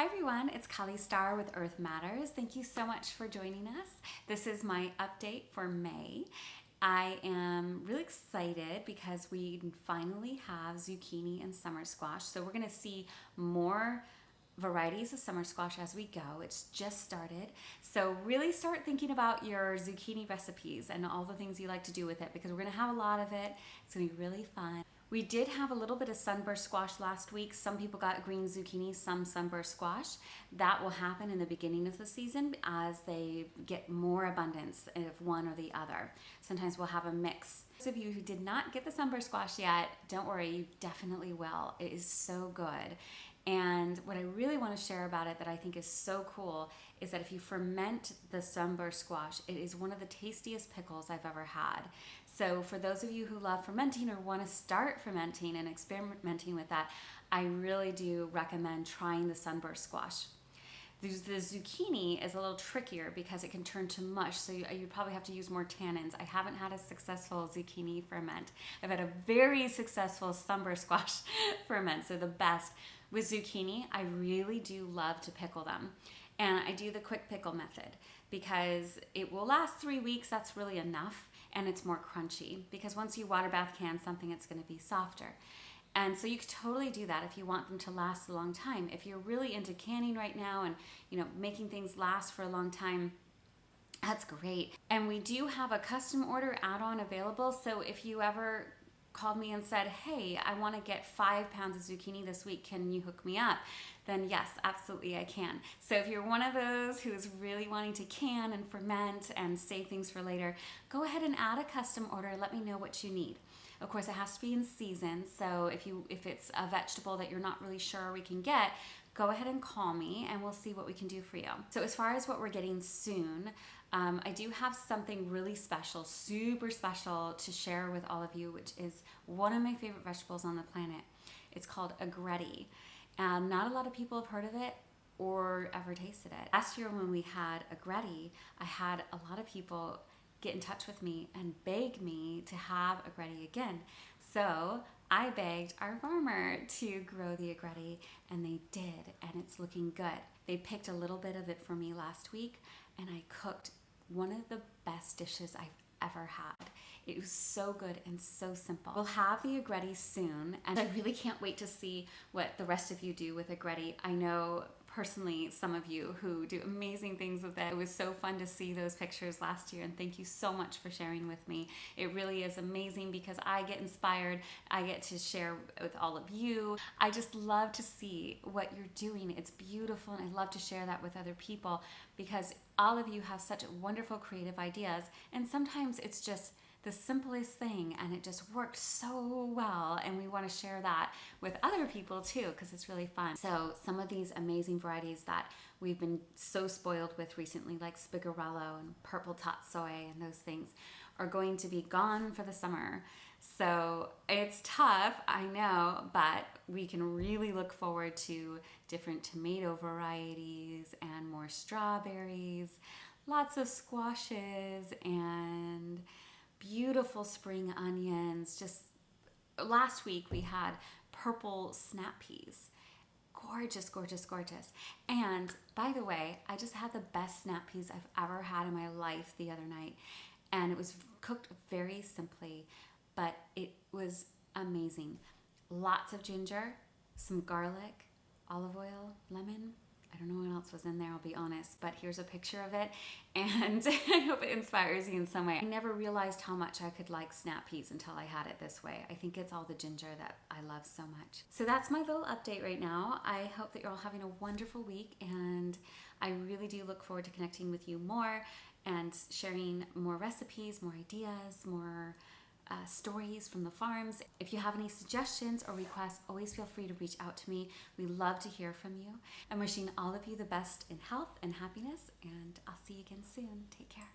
Hi everyone, it's Kelly Starr with Earth Matters. Thank you so much for joining us. This is my update for May. I am really excited because we finally have zucchini and summer squash. So we're gonna see more varieties of summer squash as we go. It's just started. So really start thinking about your zucchini recipes and all the things you like to do with it because we're gonna have a lot of it. It's gonna be really fun. We did have a little bit of sunburst squash last week. Some people got green zucchini, some sunburst squash. That will happen in the beginning of the season as they get more abundance of one or the other. Sometimes we'll have a mix. Those of you who did not get the sunburst squash yet, don't worry, you definitely will. It is so good. And what I really want to share about it that I think is so cool is that if you ferment the sunburst squash, it is one of the tastiest pickles I've ever had. So for those of you who love fermenting or want to start fermenting and experimenting with that, I really do recommend trying the sunburst squash. The zucchini is a little trickier because it can turn to mush, so you probably have to use more tannins. I haven't had a successful zucchini ferment. I've had a very successful sunburst squash ferment, so the best. With zucchini, I really do love to pickle them. And I do the quick pickle method because it will last 3 weeks. That's really enough. And it's more crunchy because once you water bath can something, it's going to be softer. And so you could totally do that if you want them to last a long time. If you're really into canning right now and making things last for a long time, that's great. And we do have a custom order add-on available. So if you ever called me and said, hey, I want to get 5 pounds of zucchini this week, can you hook me up? Then yes, absolutely I can. So if you're one of those who's really wanting to can and ferment and save things for later, go ahead and add a custom order. Let me know what you need. Of course, it has to be in season. So if it's a vegetable that you're not really sure we can get, go ahead and call me and we'll see what we can do for you. So as far as what we're getting soon, I do have something really special, super special to share with all of you, which is one of my favorite vegetables on the planet. It's called agretti. Not a lot of people have heard of it or ever tasted it. Last year when we had agretti, I had a lot of people get in touch with me and beg me to have agretti again. So I begged our farmer to grow the agretti and they did, and it's looking good. They picked a little bit of it for me last week and I cooked one of the best dishes I've ever had. It was so good and so simple. We'll have the agretti soon, and I really can't wait to see what the rest of you do with agretti. I know personally some of you who do amazing things with it. It was so fun to see those pictures last year, and thank you so much for sharing with me. It really is amazing because I get inspired. I get to share with all of you. I just love to see what you're doing. It's beautiful, and I love to share that with other people because all of you have such wonderful creative ideas, and sometimes it's just the simplest thing and it just worked so well, and we want to share that with other people too because it's really fun. So some of these amazing varieties that we've been so spoiled with recently, like spigarello and purple tatsoi and those things, are going to be gone for the summer. So it's tough, I know, but we can really look forward to different tomato varieties and more strawberries, lots of squashes, and beautiful spring onions. Just last week we had purple snap peas. Gorgeous, gorgeous, gorgeous. And by the way, I just had the best snap peas I've ever had in my life the other night. And it was cooked very simply, but it was amazing. Lots of ginger, some garlic, olive oil, lemon. I don't know what else was in there, I'll be honest, but here's a picture of it, and I hope it inspires you in some way. I never realized how much I could like snap peas until I had it this way. I think it's all the ginger that I love so much. So that's my little update right now. I hope that you're all having a wonderful week, and I really do look forward to connecting with you more and sharing more recipes, more ideas, more stories from the farms. If you have any suggestions or requests, always feel free to reach out to me. We love to hear from you. I'm wishing all of you the best in health and happiness, and I'll see you again soon. Take care.